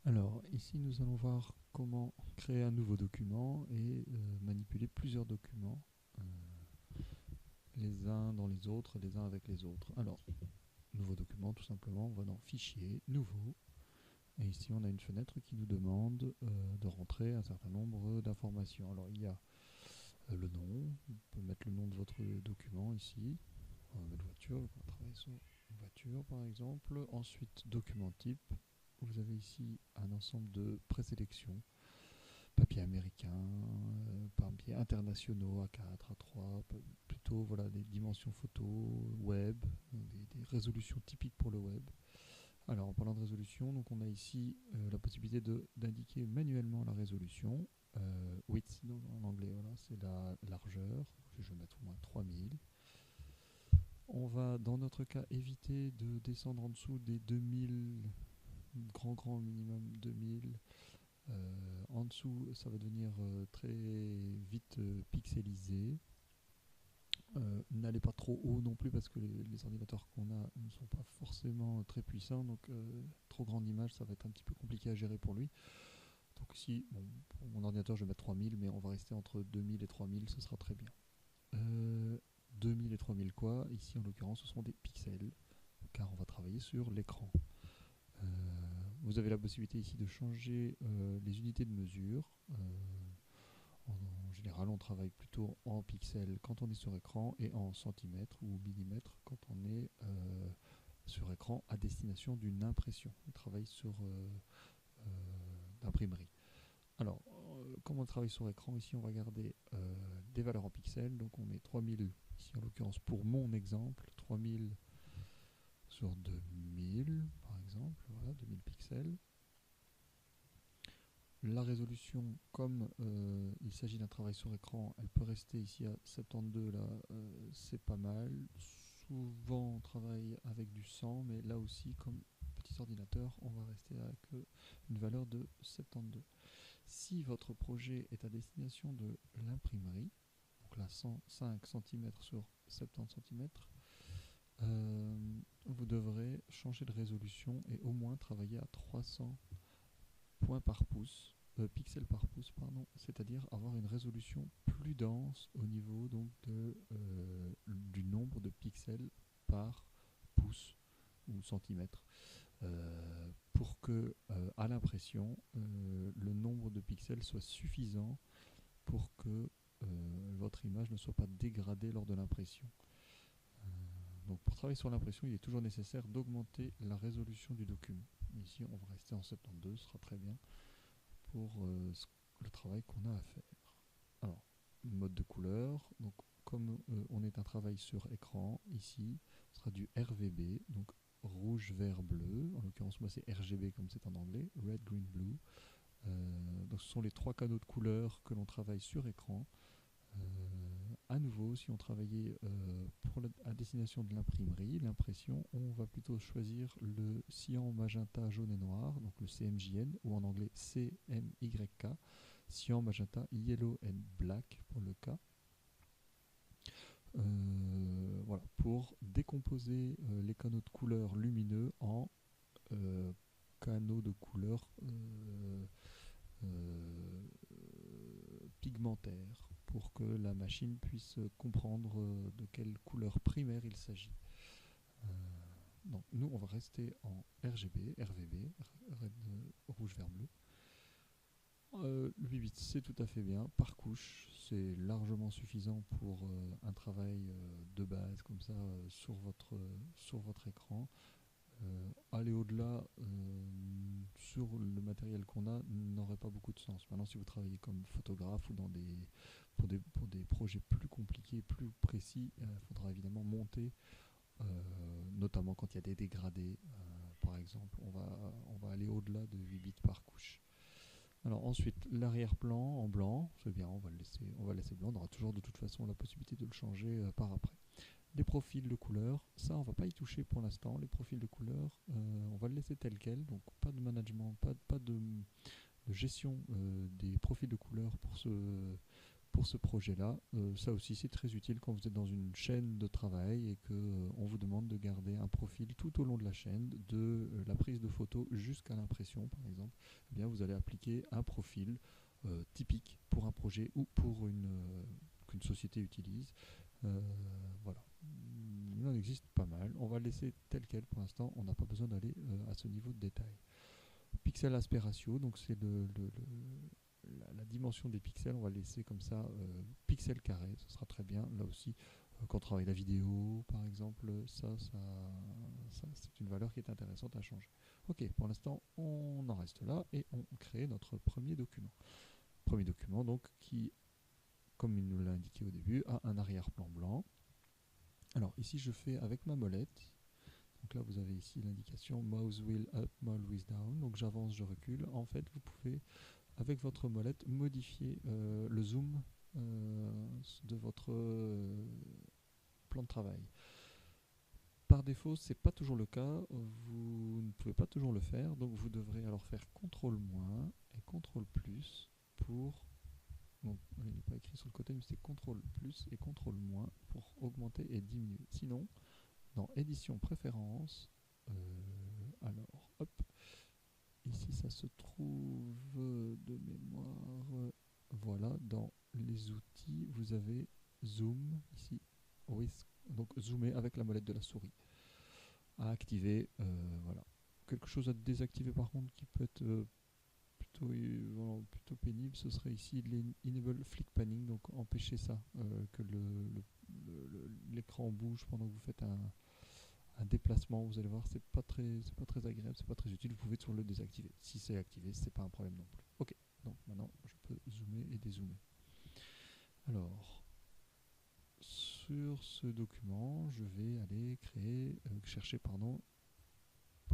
Alors, ici, nous allons voir comment créer un nouveau document et manipuler plusieurs documents, euh, les uns dans les autres, les uns avec les autres. Alors, nouveau document, tout simplement, on va dans Fichier, Nouveau, et ici, on a une fenêtre qui nous demande de rentrer un certain nombre d'informations. Alors, il y a le nom, on peut mettre le nom de votre document ici, on va mettre voiture, on va travailler sur voiture par exemple. Ensuite, document type, vous avez ici un ensemble de présélections papier américain, papier internationaux A4, A3, plutôt voilà, des dimensions photo, web, des résolutions typiques pour le web. Alors en parlant de résolution, donc on a ici la possibilité d'indiquer manuellement la résolution. Width donc en anglais, voilà, c'est la largeur. Je vais mettre au moins 3000. On va dans notre cas éviter de descendre en dessous des 2000, grand minimum 2000. En dessous, ça va devenir très vite pixelisé. N'allez pas trop haut non plus parce que les ordinateurs qu'on a ne sont pas forcément très puissants, donc trop grande image, ça va être un petit peu compliqué à gérer pour lui. Donc ici, bon, pour mon ordinateur, je vais mettre 3000, mais on va rester entre 2000 et 3000, ce sera très bien. 2000 et 3000 quoi? Ici, en l'occurrence, ce seront des pixels, car on va travailler sur l'écran. Euh, Vous avez la possibilité ici de changer les unités de mesure. En général, on travaille plutôt en pixels quand on est sur écran et en centimètres ou millimètres quand on est sur écran à destination d'une impression. On travaille sur l'imprimerie. Alors, comme on travaille sur écran, ici on va garder des valeurs en pixels. Donc on met 3000, ici en l'occurrence pour mon exemple, 3000 sur 2000 par exemple, voilà, 2000 pixels. La résolution, comme il s'agit d'un travail sur écran, elle peut rester ici à 72, là, c'est pas mal. Souvent, on travaille avec du 100, mais là aussi, comme petit ordinateur, on va rester avec une valeur de 72. Si votre projet est à destination de l'imprimerie, donc là 105 cm sur 70 cm, vous devrez changer de résolution et au moins travailler à 300 points par pouce, pixels par pouce, pardon, c'est-à-dire avoir une résolution plus dense au niveau donc du nombre de pixels par pouce ou centimètre, pour que à l'impression le nombre de pixels soit suffisant pour que votre image ne soit pas dégradée lors de l'impression. Euh, donc pour travailler sur l'impression, il est toujours nécessaire d'augmenter la résolution du document. Ici, on va rester en 72, ce sera très bien pour le travail qu'on a à faire. Alors, mode de couleur, donc comme on est un travail sur écran, ici, ce sera du RVB, donc rouge, vert, bleu. En l'occurrence, moi, c'est RGB comme c'est en anglais, Red, Green, Blue. Donc, ce sont les trois canaux de couleurs que l'on travaille sur écran. À nouveau, si on travaillait à destination de l'imprimerie, l'impression, on va plutôt choisir le cyan, magenta, jaune et noir, donc le CMJN, ou en anglais CMYK, cyan, magenta, yellow and black pour le cas. Voilà, pour décomposer les canaux de couleurs lumineux en canaux de couleurs euh, pigmentaires pour que la machine puisse comprendre de quelle couleur primaire il s'agit. Euh, donc nous on va rester en RGB, RVB, red, rouge, vert, bleu. 8 bits c'est tout à fait bien, par couche, c'est largement suffisant pour un travail de base comme ça sur votre écran. Aller au-delà sur le matériel qu'on a n'aurait pas beaucoup de sens. Maintenant, si vous travaillez comme photographe ou pour des projets plus compliqués, plus précis, il faudra évidemment monter, notamment quand il y a des dégradés, par exemple. On va aller au-delà de 8 bits par couche. Alors ensuite, l'arrière-plan en blanc, c'est bien, on va le laisser blanc. On aura toujours de toute façon la possibilité de le changer par après. Les profils de couleurs, ça on va pas y toucher pour l'instant. Les profils de couleurs, on va le laisser tel quel, donc pas de management, pas de gestion des profils de couleurs pour ce projet-là. Ça aussi, c'est très utile quand vous êtes dans une chaîne de travail et qu'on vous demande de garder un profil tout au long de la chaîne, de la prise de photo jusqu'à l'impression, par exemple. Eh bien, vous allez appliquer un profil typique pour un projet ou pour qu'une société utilise. Voilà. Il en existe pas mal. On va le laisser tel quel pour l'instant. On n'a pas besoin d'aller à ce niveau de détail. Pixel aspect ratio, donc c'est la dimension des pixels, on va laisser comme ça pixels carrés, ce sera très bien. Là aussi, quand on travaille la vidéo, par exemple, ça c'est une valeur qui est intéressante à changer. Ok, pour l'instant, on en reste là et on crée notre premier document. Premier document, donc, qui, comme il nous l'a indiqué au début, a un arrière-plan blanc. Alors ici, je fais avec ma molette. Donc là, vous avez ici l'indication mouse wheel up, mouse wheel down. Donc j'avance, je recule. En fait, vous pouvez, avec votre molette, modifier le zoom de votre plan de travail. Par défaut, c'est pas toujours le cas. Vous ne pouvez pas toujours le faire. Donc vous devrez alors faire CTRL- et CTRL+ pour... Donc, il n'est pas écrit sur le côté, mais c'est CTRL+ et CTRL- pour augmenter et diminuer. Sinon, dans édition préférences, alors hop, ici ça se trouve de mémoire, voilà, dans les outils vous avez zoom ici, donc zoomer avec la molette de la souris à activer, voilà. Quelque chose à désactiver par contre qui peut être plutôt pénible, ce serait ici l'enable flick panning, donc empêcher ça, que l'écran bouge pendant que vous faites un déplacement. Vous allez voir, c'est pas très agréable, c'est pas très utile. Vous pouvez toujours le désactiver. Si c'est activé, c'est pas un problème non plus. Ok, donc maintenant je peux zoomer et dézoomer. Alors, sur ce document, je vais aller chercher par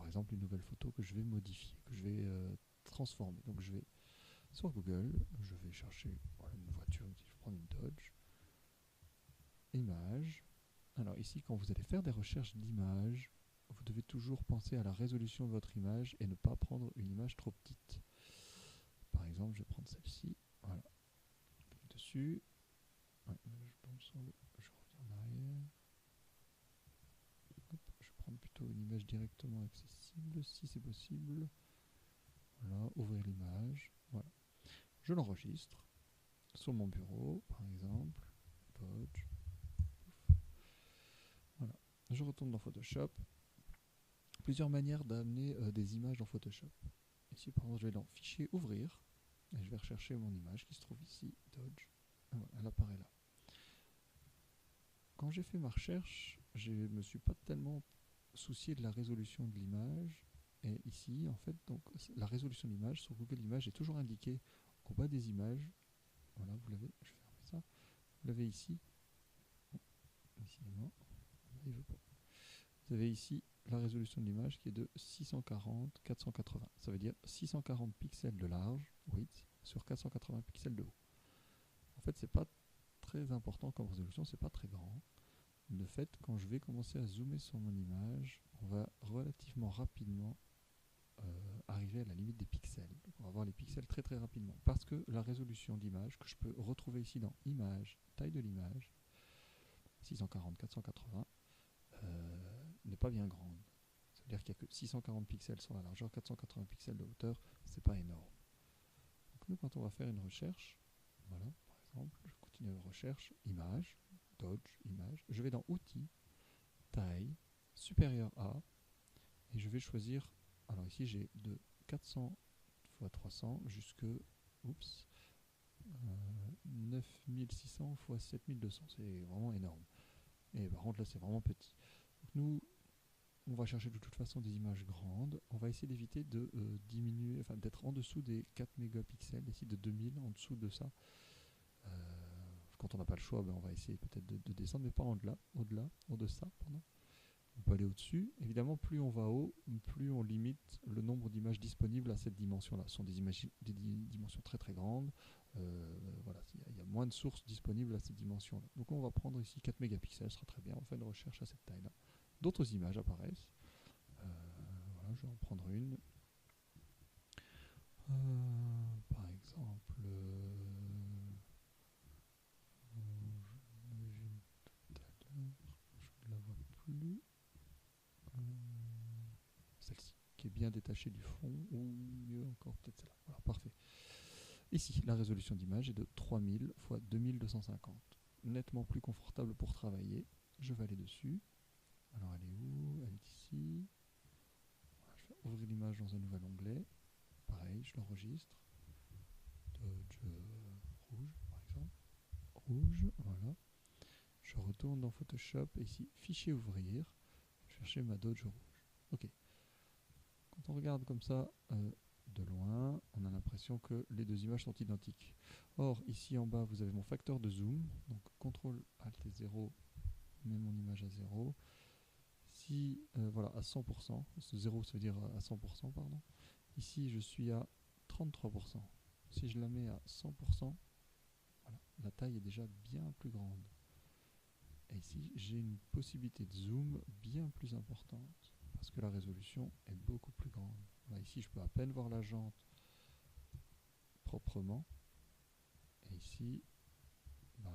exemple une nouvelle photo que je vais modifier, que je vais transformer. Donc je vais sur Google, je vais chercher une voiture, je vais prendre une Dodge, image. Alors ici, quand vous allez faire des recherches d'images, vous devez toujours penser à la résolution de votre image et ne pas prendre une image trop petite. Par exemple, je vais prendre celle-ci. Voilà. Clique dessus. Ouais, je reviens en arrière. Hop, je vais prendre plutôt une image directement accessible, si c'est possible. Voilà, ouvrir l'image. Voilà. Je l'enregistre sur mon bureau, par exemple. Dodge. Voilà. Je retourne dans Photoshop. Plusieurs manières d'amener des images dans Photoshop. Ici, par exemple, je vais dans Fichier, Ouvrir, et je vais rechercher mon image qui se trouve ici, Dodge. Ah, voilà, elle apparaît là. Quand j'ai fait ma recherche, je ne me suis pas tellement soucié de la résolution de l'image. Et ici, en fait, donc, la résolution de l'image sur Google Images est toujours indiquée au bas des images. Voilà, vous l'avez, je vais fermer ça. Vous l'avez ici. Décidément, il veut pas. Vous avez ici la résolution de l'image qui est de 640-480. Ça veut dire 640 pixels de large, width, sur 480 pixels de haut. En fait, c'est pas très important comme résolution, c'est pas très grand. De fait, quand je vais commencer à zoomer sur mon image, on va relativement rapidement arriver à la limite des pixels. Donc on va voir les pixels très très rapidement. Parce que la résolution d'image que je peux retrouver ici dans Image, taille de l'image, 640-480, n'est pas bien grande. C'est-à-dire qu'il n'y a que 640 pixels sur la largeur, 480 pixels de hauteur, c'est pas énorme. Donc nous, quand on va faire une recherche, voilà, par exemple, je continue la recherche, image, Dodge, image, je vais dans Outils, taille, supérieur à, et je vais choisir, alors ici j'ai de 400 x 300 jusque, 9600 x 7200, c'est vraiment énorme. Et par contre là c'est vraiment petit. Donc nous, on va chercher de toute façon des images grandes. On va essayer d'éviter de diminuer, enfin d'être en dessous des 4 mégapixels, ici de 2000, en dessous de ça. Quand on n'a pas le choix, ben on va essayer peut-être de descendre, mais pas au-deçà, pardon. On peut aller au-dessus. Évidemment, plus on va haut, plus on limite le nombre d'images disponibles à cette dimension-là. Ce sont des dimensions très très grandes. Voilà, il y a moins de sources disponibles à cette dimension-là. Donc on va prendre ici 4 mégapixels, ce sera très bien. On fait une recherche à cette taille-là. D'autres images apparaissent. Voilà, je vais en prendre une. Par exemple, qui est bien détachée du fond, ou mieux encore peut-être celle-là. Voilà, parfait. Ici, la résolution d'image est de 3000 x 2250. Nettement plus confortable pour travailler. Je vais aller dessus. Alors elle est où? Elle est ici. Voilà, je vais ouvrir l'image dans un nouvel onglet. Pareil, je l'enregistre. Dodge rouge par exemple. Rouge, voilà. Je retourne dans Photoshop et ici, fichier ouvrir. Je vais chercher ma Dodge rouge. Ok. Quand on regarde comme ça de loin, on a l'impression que les deux images sont identiques. Or, ici en bas, vous avez mon facteur de zoom. Donc, CTRL ALT et 0, met mon image à 0. Si, voilà, à 100%, ce 0 ça veut dire à 100%, pardon. Ici, je suis à 33%. Si je la mets à 100%, voilà, la taille est déjà bien plus grande. Et ici, j'ai une possibilité de zoom bien plus importante parce que la résolution est beaucoup plus grande. Là, ici, je peux à peine voir la jante proprement. Et ici, ben,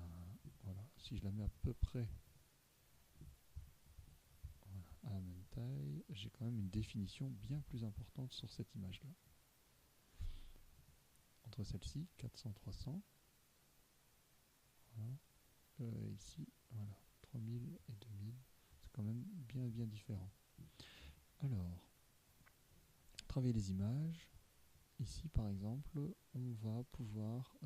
voilà, si je la mets à peu près voilà, à la même taille, j'ai quand même une définition bien plus importante sur cette image-là. Entre celle-ci, 400-300, voilà, ici, voilà, 3000 et 2000, c'est quand même bien différent. Alors, travailler les images. Ici, par exemple, on va pouvoir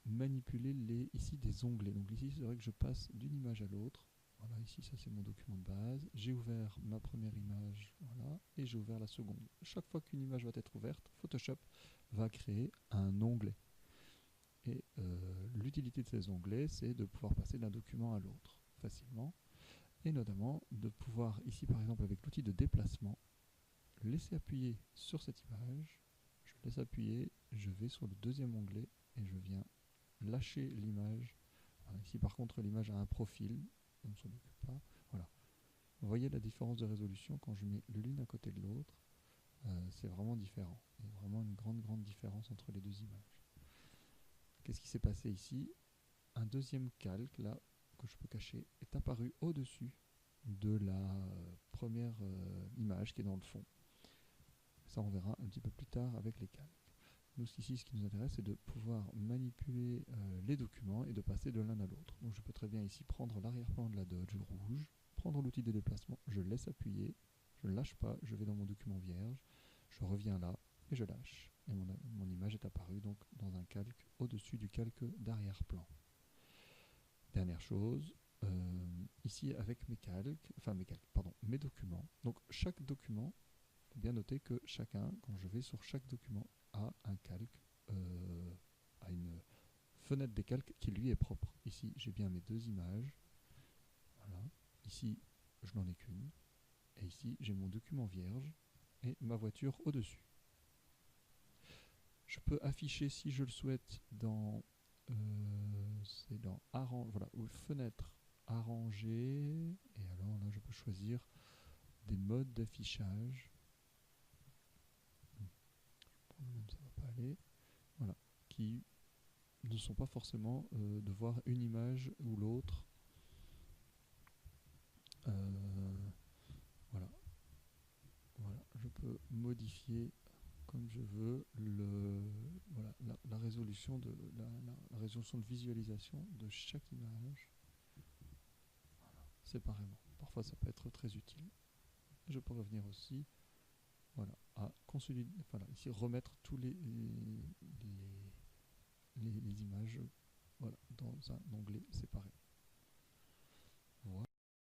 manipuler ici des onglets. Donc ici, c'est vrai que je passe d'une image à l'autre. Voilà, ici, ça c'est mon document de base. J'ai ouvert ma première image, voilà, et j'ai ouvert la seconde. Chaque fois qu'une image va être ouverte, Photoshop va créer un onglet. Et l'utilité de ces onglets, c'est de pouvoir passer d'un document à l'autre facilement. Et notamment de pouvoir, ici par exemple avec l'outil de déplacement, laisser appuyer sur cette image, je laisse appuyer, je vais sur le deuxième onglet et je viens lâcher l'image. Ici par contre l'image a un profil, on ne s'en occupe pas. Voilà. Vous voyez la différence de résolution quand je mets l'une à côté de l'autre, c'est vraiment différent. Il y a vraiment une grande différence entre les deux images. Qu'est-ce qui s'est passé ici? Un deuxième calque là que je peux cacher est apparu au-dessus de la première image qui est dans le fond. Ça, on verra un petit peu plus tard avec les calques. Nous, ici, ce qui nous intéresse, c'est de pouvoir manipuler les documents et de passer de l'un à l'autre. Donc, je peux très bien ici prendre l'arrière-plan de la Dodge rouge, prendre l'outil de déplacement, je laisse appuyer, je ne lâche pas, je vais dans mon document vierge, je reviens là et je lâche. Et mon image est apparue donc dans un calque au-dessus du calque d'arrière-plan. Dernière chose, ici avec mes documents. Donc, chaque document, il faut bien noter que chacun, quand je vais sur chaque document, a un calque, a une fenêtre des calques qui lui est propre. Ici, j'ai bien mes deux images. Voilà. Ici, je n'en ai qu'une. Et ici, j'ai mon document vierge et ma voiture au-dessus. Je peux afficher, si je le souhaite, dans voilà, ou fenêtre arranger. Et alors là, je peux choisir des modes d'affichage. Même ça va pas aller. Voilà, qui ne sont pas forcément de voir une image ou l'autre. Voilà. Voilà, je peux modifier comme je veux voilà, la résolution la résolution de visualisation de chaque image. Voilà, séparément. Parfois, ça peut être très utile. Je peux revenir aussi, voilà, à consolider, voilà, ici remettre tous les images, voilà, dans un onglet séparé.